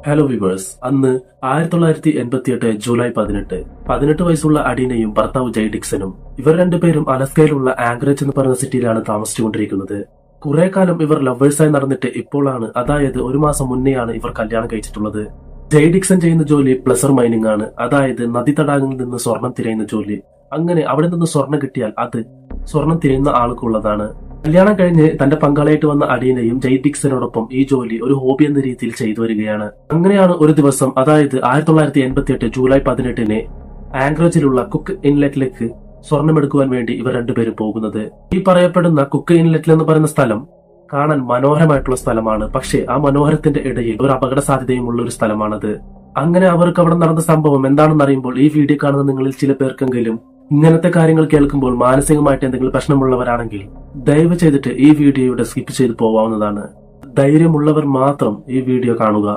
Hello viewers. അന്ന് 1988 July 18 വയസ്സുള്ള അഡീനയും ഭർത്താവ് ജയ് ഡിക്സനും ഇവർ രണ്ടുപേരും അലസ്കയിലുള്ള ആംഗ്രേജ് എന്ന് പറയുന്ന സിറ്റിയിലാണ് താമസിച്ചുകൊണ്ടിരിക്കുന്നത്. കുറെ കാലം ഇവർ ലവേഴ്സായി നടന്നിട്ട് ഇപ്പോഴാണ്, അതായത് ഒരു മാസം മുന്നെയാണ് ഇവർ കല്യാണം കഴിച്ചിട്ടുള്ളത്. ജയ് ഡിക്സൺ ചെയ്യുന്ന ജോലി പ്ലസർ മൈനിങ് ആണ്, അതായത് നദി തടാകങ്ങളിൽ നിന്ന് സ്വർണം തിരയുന്ന ജോലി. അങ്ങനെ അവിടെ നിന്ന് സ്വർണം കിട്ടിയാൽ അത് സ്വർണം തിരയുന്ന ആൾക്കുള്ളതാണ്. കല്യാണം കഴിഞ്ഞ് തന്റെ പങ്കാളിയായിട്ട് വന്ന അഡീനയും ജയ് ഡിക്സനോടൊപ്പം ഈ ജോലി ഒരു ഹോബി എന്ന രീതിയിൽ ചെയ്തു വരികയാണ്. അങ്ങനെയാണ് ഒരു ദിവസം, അതായത് 1988 ജൂലൈ 18 ആംഗ്രേജിലുള്ള കുക്ക് ഇൻലെറ്റിലേക്ക് സ്വർണ്ണമെടുക്കുവാൻ വേണ്ടി ഇവർ രണ്ടുപേരും പോകുന്നത്. ഈ പറയപ്പെടുന്ന കുക്ക് ഇൻലെറ്റ് എന്ന് പറയുന്ന സ്ഥലം കാണാൻ മനോഹരമായിട്ടുള്ള സ്ഥലമാണ്. പക്ഷേ ആ മനോഹരത്തിന്റെ ഇടയിൽ ഒരു അപകട സാധ്യതയുമുള്ള ഒരു സ്ഥലമാണത്. അങ്ങനെ അവർക്ക് അവിടെ നടന്ന സംഭവം എന്താണെന്ന് അറിയുമ്പോൾ ഈ വീഡിയോ കാണുന്ന നിങ്ങളിൽ ചില പേർക്കെങ്കിലും ഇങ്ങനത്തെ കാര്യങ്ങൾ കേൾക്കുമ്പോൾ മാനസികമായിട്ട് എന്തെങ്കിലും പ്രശ്നമുള്ളവരാണെങ്കിൽ ദയവ് ചെയ്തിട്ട് ഈ വീഡിയോയുടെ സ്കിപ്പ് ചെയ്ത് പോവാവുന്നതാണ്. ധൈര്യമുള്ളവർ മാത്രം ഈ വീഡിയോ കാണുക.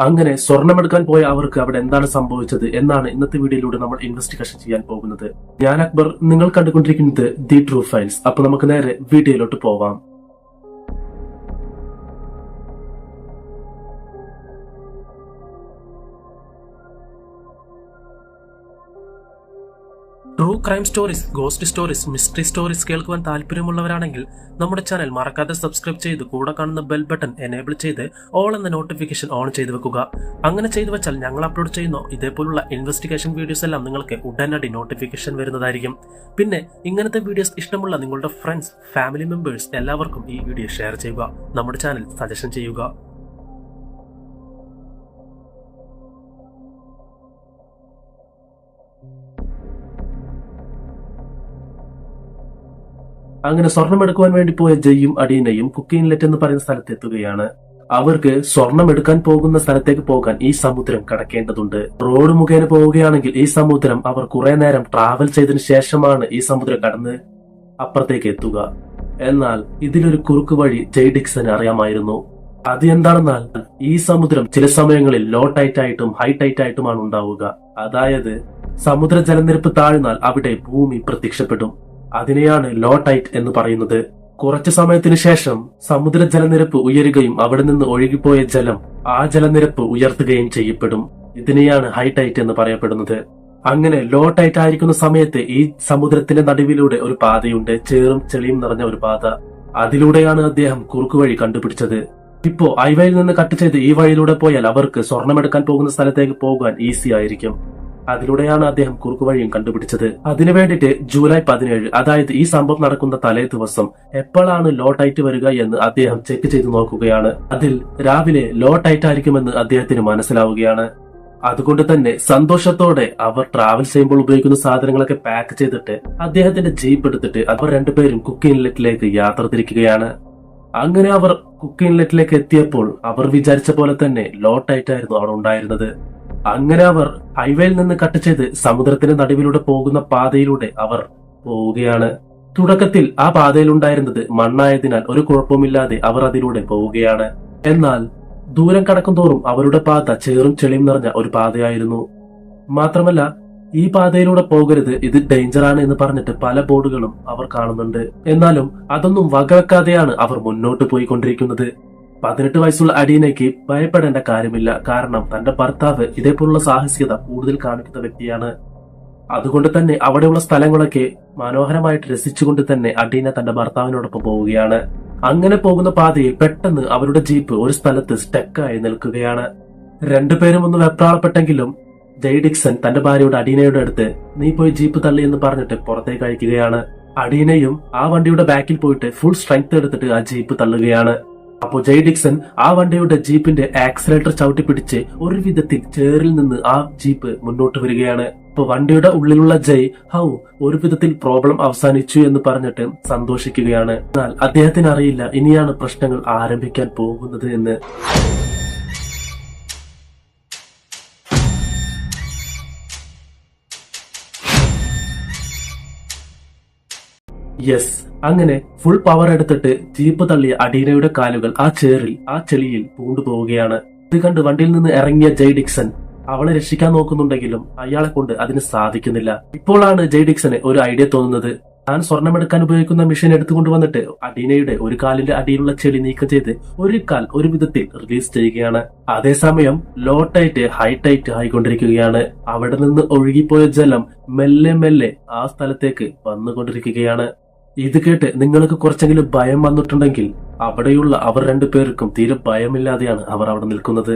അങ്ങനെ സ്വർണ്ണമെടുക്കാൻ പോയ അവർക്ക് അവിടെ എന്താണ് സംഭവിച്ചത് എന്നാണ് ഇന്നത്തെ വീഡിയോയിലൂടെ നമ്മൾ ഇൻവെസ്റ്റിഗേഷൻ ചെയ്യാൻ പോകുന്നത്. ഞാൻ അക്ബർ, നിങ്ങൾ കണ്ടുകൊണ്ടിരിക്കുന്നത് ദി ട്രൂ ഫൈൽസ്. അപ്പൊ നമുക്ക് നേരെ വീഡിയോയിലോട്ട് പോവാം. True crime stories, ghost stories, mystery stories കേൾക്കുവാൻ താല്പര്യമുള്ളവരാണെങ്കിൽ നമ്മുടെ ചാനൽ മറക്കാതെ സബ്സ്ക്രൈബ് ചെയ്ത് കൂടെ കാണുന്ന ബെൽ ബട്ടൺ എനേബിൾ ചെയ്ത് ഓൾ എന്ന നോട്ടിഫിക്കേഷൻ ഓൺ ചെയ്ത് വെക്കുക. അങ്ങനെ ചെയ്തു വെച്ചാൽ ഞങ്ങൾ അപ്ലോഡ് ചെയ്യുന്ന ഇതേപോലുള്ള ഇൻവെസ്റ്റിഗേഷൻ വീഡിയോസ് എല്ലാം നിങ്ങൾക്ക് ഉടനടി നോട്ടിഫിക്കേഷൻ വരുന്നതായിരിക്കും. പിന്നെ ഇങ്ങനത്തെ വീഡിയോസ് ഇഷ്ടമുള്ള നിങ്ങളുടെ ഫ്രണ്ട്സ്, ഫാമിലി മെമ്പേഴ്സ് എല്ലാവർക്കും ഈ വീഡിയോ ഷെയർ ചെയ്യുക. നമ്മുടെ ചാനൽ സജഷൻ ചെയ്യുക. അങ്ങനെ സ്വർണം എടുക്കുവാൻ വേണ്ടി പോയ ജയ്യും അഡീനയും കുക്ക് ഇൻലെറ്റ് എന്ന് പറയുന്ന സ്ഥലത്ത് എത്തുകയാണ്. അവർക്ക് സ്വർണം എടുക്കാൻ പോകുന്ന സ്ഥലത്തേക്ക് പോകാൻ ഈ സമുദ്രം കടക്കേണ്ടതുണ്ട്. റോഡ് മുഖേന പോവുകയാണെങ്കിൽ ഈ സമുദ്രം അവർ കുറെ നേരം ട്രാവൽ ചെയ്തതിനു ശേഷമാണ് ഈ സമുദ്രം കടന്ന് അപ്പുറത്തേക്ക് എത്തുക. എന്നാൽ ഇതിലൊരു കുറുക്ക് വഴി ജയ് ഡിക്സന് അറിയാമായിരുന്നു. അത് എന്താണെന്നാൽ ഈ സമുദ്രം ചില സമയങ്ങളിൽ ലോ ടൈറ്റ് ആയിട്ടും ഹൈ ടൈറ്റ് ആയിട്ടുമാണ് ഉണ്ടാവുക. അതായത് സമുദ്ര ജലനിരപ്പ് താഴ്ന്നാൽ അവിടെ ഭൂമി പ്രത്യക്ഷപ്പെടും. അതിനെയാണ് ലോ ടൈറ്റ് എന്ന് പറയുന്നത്. കുറച്ചു സമയത്തിന് ശേഷം സമുദ്ര ജലനിരപ്പ് ഉയരുകയും അവിടെ നിന്ന് ഒഴുകിപ്പോയ ജലം ആ ജലനിരപ്പ് ഉയർത്തുകയും ചെയ്യപ്പെടും. ഇതിനെയാണ് ഹൈ ടൈറ്റ് എന്ന് പറയപ്പെടുന്നത്. അങ്ങനെ ലോ ടൈറ്റ് ആയിരിക്കുന്ന സമയത്ത് ഈ സമുദ്രത്തിന്റെ നടുവിലൂടെ ഒരു പാതയുണ്ട്, ചേറും ചെളിയും നിറഞ്ഞ ഒരു പാത. അതിലൂടെയാണ് അദ്ദേഹം കുറുക്ക് വഴി കണ്ടുപിടിച്ചത്. ഇപ്പോ ഹൈവേയിൽ നിന്ന് കട്ട് ചെയ്ത് ഈ വഴിയിലൂടെ പോയാൽ അവർക്ക് സ്വർണ്ണമെടുക്കാൻ പോകുന്ന സ്ഥലത്തേക്ക് പോകാൻ ഈസി ആയിരിക്കും. അതിലൂടെയാണ് അദ്ദേഹം കുറുക്ക് വഴിയും കണ്ടുപിടിച്ചത്. അതിനു വേണ്ടിയിട്ട് ജൂലൈ 17, അതായത് ഈ സംഭവം നടക്കുന്ന തലേ ദിവസം എപ്പോഴാണ് ലോ ടൈറ്റ് വരിക എന്ന് അദ്ദേഹം ചെക്ക് ചെയ്ത് നോക്കുകയാണ്. അതിൽ രാവിലെ ലോ ടൈറ്റ് ആയിരിക്കുമെന്ന് അദ്ദേഹത്തിന് മനസ്സിലാവുകയാണ്. അതുകൊണ്ട് തന്നെ സന്തോഷത്തോടെ അവർ ട്രാവൽ ചെയ്യുമ്പോൾ ഉപയോഗിക്കുന്ന സാധനങ്ങളൊക്കെ പാക്ക് ചെയ്തിട്ട് അദ്ദേഹത്തിന്റെ ജീപ്പ് എടുത്തിട്ട് അവർ രണ്ടുപേരും കുക്ക് ഇൻലെറ്റിലേക്ക് യാത്ര തിരിക്കുകയാണ്. അങ്ങനെ അവർ കുക്ക് ഇൻലെറ്റിലേക്ക് എത്തിയപ്പോൾ അവർ വിചാരിച്ച പോലെ തന്നെ ലോ ടൈറ്റ് ആയിരുന്നു അവിടെ ഉണ്ടായിരുന്നത്. അങ്ങനെ അവർ ഹൈവേയിൽ നിന്ന് കട്ട് ചെയ്ത് സമുദ്രത്തിന്റെ നടുവിലൂടെ പോകുന്ന പാതയിലൂടെ അവർ പോവുകയാണ്. തുടക്കത്തിൽ ആ പാതയിലുണ്ടായിരുന്നത് മണ്ണായതിനാൽ ഒരു കുഴപ്പമില്ലാതെ അവർ അതിലൂടെ പോവുകയാണ്. എന്നാൽ ദൂരം കടക്കും തോറും അവരുടെ പാത ചേറും ചെളിയും നിറഞ്ഞ ഒരു പാതയായിരുന്നു. മാത്രമല്ല ഈ പാതയിലൂടെ പോകരുത്, ഇത് ഡേഞ്ചറാണ് എന്ന് പറഞ്ഞിട്ട് പല ബോർഡുകളും അവർ കാണുന്നുണ്ട്. എന്നാലും അതൊന്നും വകവെക്കാതെയാണ് അവർ മുന്നോട്ട് പോയിക്കൊണ്ടിരിക്കുന്നത്. 18 വയസ്സുള്ള അഡീനയ്ക്ക് ഭയപ്പെടേണ്ട കാര്യമില്ല. കാരണം തന്റെ ഭർത്താവ് ഇതേപോലുള്ള സാഹസികത കൂടുതൽ കാണിക്കുന്ന വ്യക്തിയാണ്. അതുകൊണ്ട് തന്നെ അവിടെയുള്ള സ്ഥലങ്ങളൊക്കെ മനോഹരമായിട്ട് രസിച്ചുകൊണ്ട് തന്നെ അഡീന തന്റെ ഭർത്താവിനോടൊപ്പം പോവുകയാണ്. അങ്ങനെ പോകുന്ന പാതയിൽ പെട്ടെന്ന് അവരുടെ ജീപ്പ് ഒരു സ്ഥലത്ത് സ്റ്റക്കായി നിൽക്കുകയാണ്. രണ്ടുപേരും ഒന്ന് വെപ്രാളപ്പെട്ടെങ്കിലും ജയ് ഡിക്സൺ തന്റെ ഭാര്യയുടെ അഡീനയുടെ അടുത്ത് നീ പോയി ജീപ്പ് തള്ളി എന്ന് പറഞ്ഞിട്ട് പുറത്തേക്ക് അയക്കുകയാണ്. അഡീനയും ആ വണ്ടിയുടെ ബാക്കിൽ പോയിട്ട് ഫുൾ സ്ട്രെങ്ത് എടുത്തിട്ട് ആ ജീപ്പ് തള്ളുകയാണ്. അപ്പോ ജയ് ഡിക്സൺ ആ വണ്ടിയുടെ ജീപ്പിന്റെ ആക്സിലേറ്റർ ചവിട്ടി പിടിച്ച് ഒരു വിധത്തിൽ ചേറിൽ നിന്ന് ആ ജീപ്പ് മുന്നോട്ട് വരികയാണ്. അപ്പൊ വണ്ടിയുടെ ഉള്ളിലുള്ള ജയ് ഒരു വിധത്തിൽ പ്രോബ്ലം അവസാനിച്ചു എന്ന് പറഞ്ഞിട്ട് സന്തോഷിക്കുകയാണ്. എന്നാൽ അദ്ദേഹത്തിന് അറിയില്ല ഇനിയാണ് പ്രശ്നങ്ങൾ ആരംഭിക്കാൻ പോകുന്നത് എന്ന്. യെസ്, അങ്ങനെ ഫുൾ പവർ എടുത്തിട്ട് ജീപ്പ് തള്ളിയ അഡീനയുടെ കാലുകൾ ആ ചേറിൽ ആ ചെളിയിൽ പൂണ്ടുപോവുകയാണ്. ഇത് കണ്ട് വണ്ടിയിൽ നിന്ന് ഇറങ്ങിയ ജയ് ഡിക്സൺ അവളെ രക്ഷിക്കാൻ നോക്കുന്നുണ്ടെങ്കിലും അയാളെ കൊണ്ട് അതിന് സാധിക്കുന്നില്ല. ഇപ്പോഴാണ് ജയ് ഡിക്സന് ഒരു ഐഡിയ തോന്നുന്നത്. താൻ സ്വർണ്ണമെടുക്കാൻ ഉപയോഗിക്കുന്ന മെഷീൻ എടുത്തുകൊണ്ട് വന്നിട്ട് അഡീനയുടെ ഒരു കാലിന്റെ അടിയിലുള്ള ചെളി നീക്കം ചെയ്ത് ഒരു കാൽ ഒരു വിധത്തിൽ റിലീസ് ചെയ്യുകയാണ്. അതേസമയം ലോ ടൈറ്റ് ഹൈ ടൈറ്റ് ആയിക്കൊണ്ടിരിക്കുകയാണ്. അവിടെ നിന്ന് ഒഴുകിപ്പോയ ജലം മെല്ലെ മെല്ലെ ആ സ്ഥലത്തേക്ക് വന്നുകൊണ്ടിരിക്കുകയാണ്. ഇത് കേട്ട് നിങ്ങൾക്ക് കുറച്ചെങ്കിലും ഭയം വന്നിട്ടുണ്ടെങ്കിൽ അവിടെയുള്ള അവർ രണ്ടുപേർക്കും തീരെ ഭയമില്ലാതെയാണ് അവർ അവിടെ നിൽക്കുന്നത്.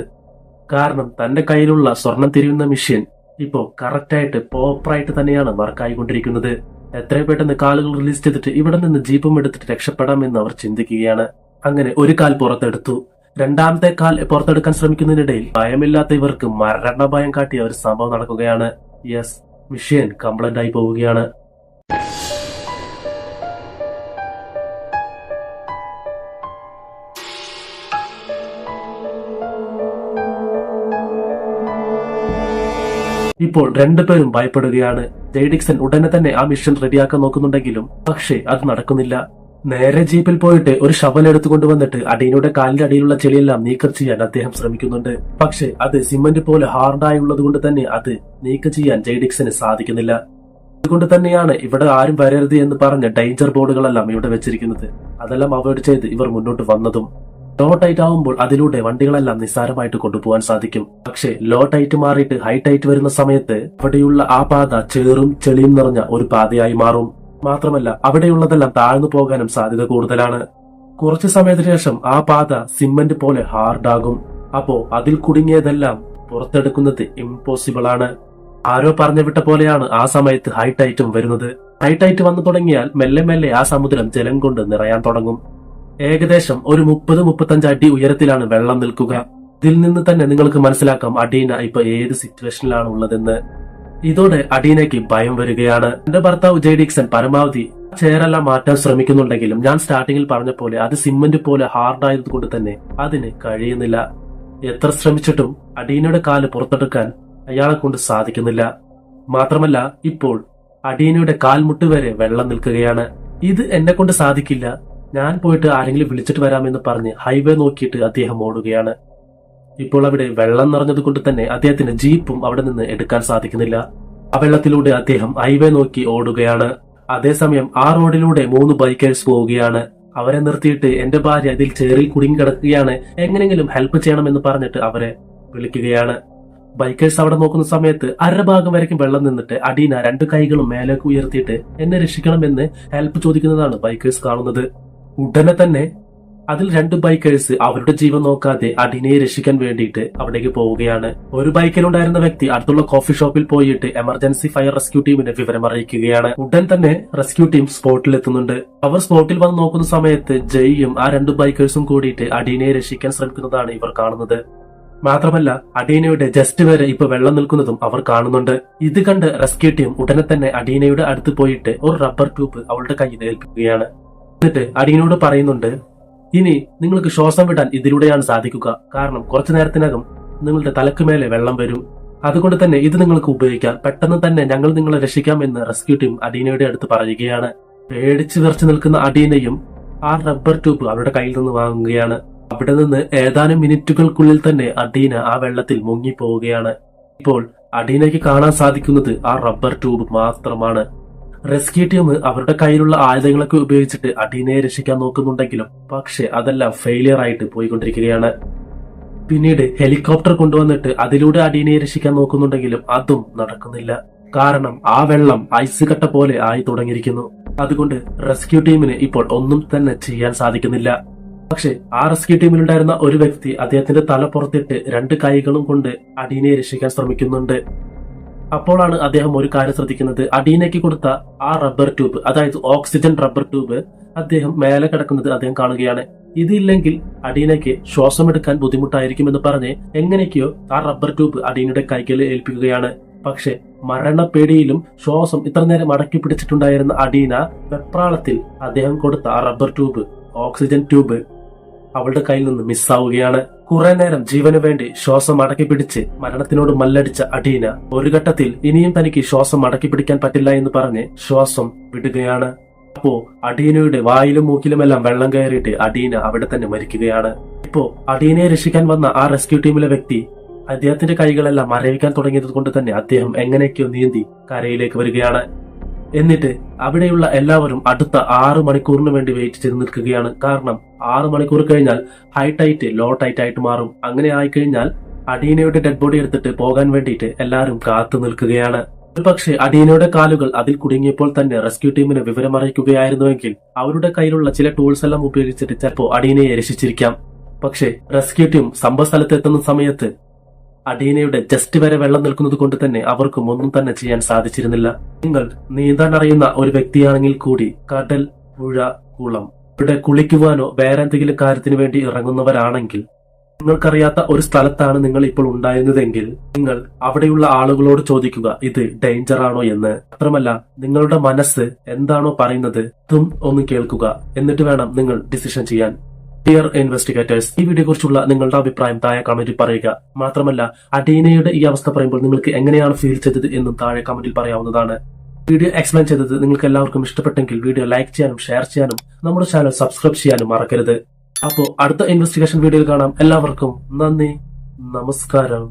കാരണം തന്റെ കയ്യിലുള്ള സ്വർണം തിരിയുന്ന മെഷീൻ ഇപ്പോ കറക്റ്റായിട്ട് പ്രോപ്പറായിട്ട് തന്നെയാണ് വർക്കായിക്കൊണ്ടിരിക്കുന്നത്. എത്രയും പെട്ടെന്ന് കാലുകൾ റിലീസ് ചെയ്തിട്ട് ഇവിടെ നിന്ന് ജീപ്പും എടുത്തിട്ട് രക്ഷപ്പെടാമെന്ന് അവർ ചിന്തിക്കുകയാണ്. അങ്ങനെ ഒരു കാൽ പുറത്തെടുത്തു. രണ്ടാമത്തെ കാൽ പുറത്തെടുക്കാൻ ശ്രമിക്കുന്നതിനിടയിൽ ഭയമില്ലാത്ത ഇവർക്ക് മരണഭയം കാട്ടിയ ഒരു സംഭവം നടക്കുകയാണ്. യെസ്, മെഷീൻ കംപ്ലൈന്റ് ആയി പോവുകയാണ്. ഇപ്പോൾ രണ്ടുപേരും ഭയപ്പെടുകയാണ്. ജെയ്ഡിക്സൺ ഉടനെ തന്നെ ആ മിഷൻ റെഡിയാക്കാൻ നോക്കുന്നുണ്ടെങ്കിലും പക്ഷേ അത് നടക്കുന്നില്ല. നേരെ ജീപ്പിൽ പോയിട്ട് ഒരു ഷവൽ എടുത്തുകൊണ്ട് വന്നിട്ട് അഡീനയുടെ കാലിന്റെ അടിയിലുള്ള ചെളിയെല്ലാം നീക്കം ചെയ്യാൻ അദ്ദേഹം ശ്രമിക്കുന്നുണ്ട്. പക്ഷേ അത് സിമന്റ് പോലെ ഹാർഡായുള്ളത് കൊണ്ട് തന്നെ അത് നീക്കം ചെയ്യാൻ ജെയ്ഡിക്സന് സാധിക്കുന്നില്ല. അതുകൊണ്ട് തന്നെയാണ് ഇവിടെ ആരും വരരുത് എന്ന് പറഞ്ഞ ഡേഞ്ചർ ബോർഡുകളെല്ലാം ഇവിടെ വെച്ചിരിക്കുന്നത്. അതെല്ലാം അവോയ്ഡ് ചെയ്ത് ഇവർ മുന്നോട്ട് വന്നതും ലോ ടൈറ്റ് ആവുമ്പോൾ അതിലൂടെ വണ്ടികളെല്ലാം നിസ്സാരമായിട്ട് കൊണ്ടുപോകാൻ സാധിക്കും. പക്ഷേ ലോ ടൈറ്റ് മാറിയിട്ട് ഹൈ ടൈറ്റ് വരുന്ന സമയത്ത് അവിടെയുള്ള ആ പാത ചേറും ചെളിയും നിറഞ്ഞ ഒരു പാതയായി മാറും. മാത്രമല്ല അവിടെയുള്ളതെല്ലാം താഴ്ന്നു പോകാനും സാധ്യത കൂടുതലാണ്. കുറച്ചു സമയത്തിന് ശേഷം ആ പാത സിമന്റ് പോലെ ഹാർഡാകും. അപ്പോ അതിൽ കുടുങ്ങിയതെല്ലാം പുറത്തെടുക്കുന്നത് ഇമ്പോസിബിൾ ആണ്. ആരോ പറഞ്ഞു വിട്ട പോലെയാണ് ആ സമയത്ത് ഹൈ ടൈറ്റും വരുന്നത്. ഹൈ ടൈറ്റ് വന്നു തുടങ്ങിയാൽ മെല്ലെ മെല്ലെ ആ സമുദ്രം ജലം കൊണ്ട് നിറയാൻ തുടങ്ങും. ഏകദേശം ഒരു 30-35 അടി ഉയരത്തിലാണ് വെള്ളം നിൽക്കുക. ഇതിൽ നിന്ന് തന്നെ നിങ്ങൾക്ക് മനസ്സിലാക്കാം അഡീന ഇപ്പൊ ഏത് സിറ്റുവേഷനിലാണ് ഉള്ളതെന്ന്. ഇതോടെ അഡീനയ്ക്ക് ഭയം വരികയാണ്. എന്റെ ഭർത്താവ് ജെയ്ഡിക്സൺ പരമാവധി ചെയറെല്ലാം മാറ്റാൻ ശ്രമിക്കുന്നുണ്ടെങ്കിലും ഞാൻ സ്റ്റാർട്ടിങ്ങിൽ പറഞ്ഞ പോലെ അത് സിമന്റ് പോലെ ഹാർഡായത് കൊണ്ട് തന്നെ അതിന് കഴിയുന്നില്ല. എത്ര ശ്രമിച്ചിട്ടും അഡീനയുടെ കാല് പുറത്തെടുക്കാൻ അയാളെ കൊണ്ട് സാധിക്കുന്നില്ല. മാത്രമല്ല ഇപ്പോൾ അഡീനയുടെ കാൽമുട്ട് വരെ വെള്ളം നിൽക്കുകയാണ്. ഇത് എന്നെ കൊണ്ട് സാധിക്കില്ല, ഞാൻ പോയിട്ട് ആരെങ്കിലും വിളിച്ചിട്ട് വരാമെന്ന് പറഞ്ഞ് ഹൈവേ നോക്കിയിട്ട് അദ്ദേഹം ഓടുകയാണ്. ഇപ്പോൾ അവിടെ വെള്ളം നിറഞ്ഞത് കൊണ്ട് തന്നെ അദ്ദേഹത്തിന് ജീപ്പും അവിടെ നിന്ന് എടുക്കാൻ സാധിക്കുന്നില്ല. ആ വെള്ളത്തിലൂടെ അദ്ദേഹം ഹൈവേ നോക്കി ഓടുകയാണ്. അതേസമയം ആ റോഡിലൂടെ 3 ബൈക്കേഴ്സ് പോവുകയാണ്. അവരെ നിർത്തിയിട്ട് എന്റെ ഭാര്യ ഇതിൽ ചേറിൽ കുടുങ്ങി കിടക്കുകയാണ്, എങ്ങനെങ്കിലും ഹെൽപ്പ് ചെയ്യണമെന്ന് പറഞ്ഞിട്ട് അവരെ വിളിക്കുകയാണ്. ബൈക്കേഴ്സ് അവിടെ നോക്കുന്ന സമയത്ത് അരഭാഗം വരയ്ക്കും വെള്ളം നിന്നിട്ട് അഡീന 2 കൈകളും മേലേക്ക് ഉയർത്തിയിട്ട് എന്നെ രക്ഷിക്കണമെന്ന് ഹെൽപ്പ് ചോദിക്കുന്നതാണ് ബൈക്കേഴ്സ് കാണുന്നത്. ഉടനെ തന്നെ അതിൽ 2 ബൈക്കേഴ്സ് അവരുടെ ജീവൻ നോക്കാതെ അഡീനയെ രക്ഷിക്കാൻ വേണ്ടിയിട്ട് അവിടേക്ക് പോവുകയാണ്. ഒരു ബൈക്കിലുണ്ടായിരുന്ന വ്യക്തി അടുത്തുള്ള കോഫി ഷോപ്പിൽ പോയിട്ട് എമർജൻസി ഫയർ റെസ്ക്യൂ ടീമിനെ വിവരം അറിയിക്കുകയാണ്. ഉടൻ തന്നെ റെസ്ക്യൂ ടീം സ്പോട്ടിൽ എത്തുന്നുണ്ട്. അവർ സ്പോട്ടിൽ വന്ന് നോക്കുന്ന സമയത്ത് ജയ്യും ആ 2 ബൈക്കേഴ്സും കൂടിയിട്ട് അഡീനയെ രക്ഷിക്കാൻ ശ്രമിക്കുന്നതാണ് ഇവർ കാണുന്നത്. മാത്രമല്ല അഡീനയുടെ ജസ്റ്റ് വരെ ഇപ്പൊ വെള്ളം നിൽക്കുന്നതും അവർ കാണുന്നുണ്ട്. ഇത് കണ്ട് റെസ്ക്യൂ ടീം ഉടനെ തന്നെ അഡീനയുടെ അടുത്ത് പോയിട്ട് ഒരു റബ്ബർ ട്യൂബ് അവളുടെ കയ്യിൽ ഏൽപ്പിക്കുകയാണ്. എന്നിട്ട് അഡീനയോട് പറയുന്നുണ്ട്, ഇനി നിങ്ങൾക്ക് ശ്വാസം വിടാൻ ഇതിലൂടെയാണ് സാധിക്കുക. കാരണം കുറച്ചു നേരത്തിനകം നിങ്ങളുടെ തലക്കുമേലെ വെള്ളം വരും. അതുകൊണ്ട് തന്നെ ഇത് നിങ്ങൾക്ക് ഉപയോഗിക്കാം. പെട്ടെന്ന് തന്നെ ഞങ്ങൾ നിങ്ങളെ രക്ഷിക്കാമെന്ന് റെസ്ക്യൂ ടീം അഡീനയുടെ അടുത്ത് പറയുകയാണ്. പേടിച്ചു വിറച്ചു നിൽക്കുന്ന അഡീനയും ആ റബ്ബർ ട്യൂബ് അവരുടെ കയ്യിൽ നിന്ന് വാങ്ങുകയാണ്. അവിടെ നിന്ന് ഏതാനും മിനിറ്റുകൾക്കുള്ളിൽ തന്നെ അഡീന ആ വെള്ളത്തിൽ മുങ്ങിപ്പോവുകയാണ്. ഇപ്പോൾ അഡീനയ്ക്ക് കാണാൻ സാധിക്കുന്നത് ആ റബ്ബർ ട്യൂബ് മാത്രമാണ്. റെസ്ക്യൂ ടീം അവരുടെ കയ്യിലുള്ള ആയുധങ്ങളൊക്കെ ഉപയോഗിച്ചിട്ട് അഡീനയെ രക്ഷിക്കാൻ നോക്കുന്നുണ്ടെങ്കിലും പക്ഷെ അതെല്ലാം ഫെയിലിയർ ആയിട്ട് പോയിക്കൊണ്ടിരിക്കുകയാണ്. പിന്നീട് ഹെലികോപ്റ്റർ കൊണ്ടുവന്നിട്ട് അതിലൂടെ അഡീനയെ രക്ഷിക്കാൻ നോക്കുന്നുണ്ടെങ്കിലും അതും നടക്കുന്നില്ല. കാരണം ആ വെള്ളം ഐസ് കട്ട പോലെ ആയി തുടങ്ങിയിരിക്കുന്നു. അതുകൊണ്ട് റെസ്ക്യൂ ടീമിന് ഇപ്പോൾ ഒന്നും തന്നെ ചെയ്യാൻ സാധിക്കുന്നില്ല. പക്ഷെ ആ റെസ്ക്യൂ ടീമിലുണ്ടായിരുന്ന ഒരു വ്യക്തി അദ്ദേഹത്തിന്റെ തല പുറത്തിട്ട് 2 കൈകളും കൊണ്ട് അഡീനയെ രക്ഷിക്കാൻ ശ്രമിക്കുന്നുണ്ട്. അപ്പോഴാണ് അദ്ദേഹം ഒരു കാര്യം ശ്രദ്ധിക്കുന്നത്. അഡീനയ്ക്ക് കൊടുത്ത ആ റബ്ബർ ട്യൂബ്, അതായത് ഓക്സിജൻ റബ്ബർ ട്യൂബ്, അദ്ദേഹം മേലെ കിടക്കുന്നത് അദ്ദേഹം കാണുകയാണ്. ഇതില്ലെങ്കിൽ അഡീനയ്ക്ക് ശ്വാസം എടുക്കാൻ ബുദ്ധിമുട്ടായിരിക്കുമെന്ന് പറഞ്ഞ് എങ്ങനെയൊക്കെയോ ആ റബ്ബർ ട്യൂബ് അഡീനയുടെ കൈകളിൽ ഏൽപ്പിക്കുകയാണ്. പക്ഷെ മരണപ്പേടിയിലും ശ്വാസം ഇത്ര നേരം അടക്കി പിടിച്ചിട്ടുണ്ടായിരുന്ന അഡീന വെപ്രാളത്തിൽ അദ്ദേഹം കൊടുത്ത ആ റബ്ബർ ട്യൂബ്, ഓക്സിജൻ ട്യൂബ് അവളുടെ കയ്യിൽ നിന്ന് മിസ്സാവുകയാണ്. കുറെ നേരം ജീവന് വേണ്ടി ശ്വാസം അടക്കി പിടിച്ച് മരണത്തിനോട് മല്ലടിച്ച അഡീന ഒരു ഘട്ടത്തിൽ ഇനിയും തനിക്ക് ശ്വാസം അടക്കി പിടിക്കാൻ പറ്റില്ല എന്ന് പറഞ്ഞ് ശ്വാസം വിടുകയാണ്. അപ്പോ അഡീനയുടെ വായിലും മൂക്കിലുമെല്ലാം വെള്ളം കയറിയിട്ട് അഡീന അവിടെ തന്നെ മരിക്കുകയാണ്. ഇപ്പോ അഡീനയെ രക്ഷിക്കാൻ വന്ന ആ റെസ്ക്യൂ ടീമിലെ വ്യക്തി അദ്ദേഹത്തിന്റെ കൈകളെല്ലാം മരവിക്കാൻ തുടങ്ങിയത് കൊണ്ട് തന്നെ അദ്ദേഹം എങ്ങനെയൊക്കെയോ നീന്തി കരയിലേക്ക് വരികയാണ്. എന്നിട്ട് അവിടെയുള്ള എല്ലാവരും അടുത്ത 6 മണിക്കൂറിന് വേണ്ടി വെയിറ്റ് ചെയ്ത് നിൽക്കുകയാണ്. കാരണം 6 മണിക്കൂർ കഴിഞ്ഞാൽ ഹൈ ടൈറ്റ് ലോ ടൈറ്റ് ആയിട്ട് മാറും. അങ്ങനെ ആയിക്കഴിഞ്ഞാൽ അഡീനയുടെ ഡെഡ് ബോഡി എടുത്തിട്ട് പോകാൻ വേണ്ടിയിട്ട് എല്ലാവരും കാത്തു നിൽക്കുകയാണ്. പക്ഷേ അഡീനയുടെ കാലുകൾ അതിൽ കുടുങ്ങിയപ്പോൾ തന്നെ റെസ്ക്യൂ ടീമിന് വിവരം അറിയിക്കുകയായിരുന്നുവെങ്കിൽ അവരുടെ കയ്യിലുള്ള ചില ടൂൾസ് എല്ലാം ഉപയോഗിച്ചിട്ട് ചിലപ്പോൾ അഡീനയെ രക്ഷിച്ചിരിക്കാം. പക്ഷേ റെസ്ക്യൂ ടീം സംഭവ സ്ഥലത്ത് എത്തുന്ന സമയത്ത് അഡീനയുടെ ജസ്റ്റ് വരെ വെള്ളം നിൽക്കുന്നത് കൊണ്ട് തന്നെ അവർക്കും ഒന്നും തന്നെ ചെയ്യാൻ സാധിച്ചിരുന്നില്ല. നിങ്ങൾ നീന്താൻ അറിയുന്ന ഒരു വ്യക്തിയാണെങ്കിൽ കൂടി കടൽ, പുഴ, കുളം ഇവിടെ കുളിക്കുവാനോ വേറെ എന്തെങ്കിലും കാര്യത്തിന് വേണ്ടി ഇറങ്ങുന്നവരാണെങ്കിൽ നിങ്ങൾക്കറിയാത്ത ഒരു സ്ഥലത്താണ് നിങ്ങൾ ഇപ്പോൾ ഉണ്ടായിരുന്നതെങ്കിൽ നിങ്ങൾ അവിടെയുള്ള ആളുകളോട് ചോദിക്കുക ഇത് ഡേഞ്ചർ ആണോ എന്ന്. മാത്രമല്ല നിങ്ങളുടെ മനസ്സ് എന്താണോ പറയുന്നത് അതും ഒന്ന് കേൾക്കുക. എന്നിട്ട് വേണം നിങ്ങൾ ഡിസിഷൻ ചെയ്യാൻ. ഡിയർ ഇൻവെസ്റ്റിഗേറ്റേഴ്സ്, ഈ വീഡിയോ കുറിച്ചുള്ള നിങ്ങളുടെ അഭിപ്രായം താഴെ കമന്റിൽ പറയുക. മാത്രമല്ല അഡീനയുടെ ഈ അവസ്ഥ പറയുമ്പോൾ നിങ്ങൾക്ക് എങ്ങനെയാണ് ഫീൽ ചെയ്തത് എന്നും താഴെ കമന്റിൽ പറയാവുന്നതാണ്. വീഡിയോ എക്സ്പ്ലെയിൻ ചെയ്തത് നിങ്ങൾക്ക് എല്ലാവർക്കും ഇഷ്ടപ്പെട്ടെങ്കിൽ വീഡിയോ ലൈക്ക് ചെയ്യാനും ഷെയർ ചെയ്യാനും നമ്മുടെ ചാനൽ സബ്സ്ക്രൈബ് ചെയ്യാനും മറക്കരുത്. അപ്പോൾ അടുത്ത ഇൻവെസ്റ്റിഗേഷൻ വീഡിയോയിൽ കാണാം. എല്ലാവർക്കും നന്ദി, നമസ്കാരം.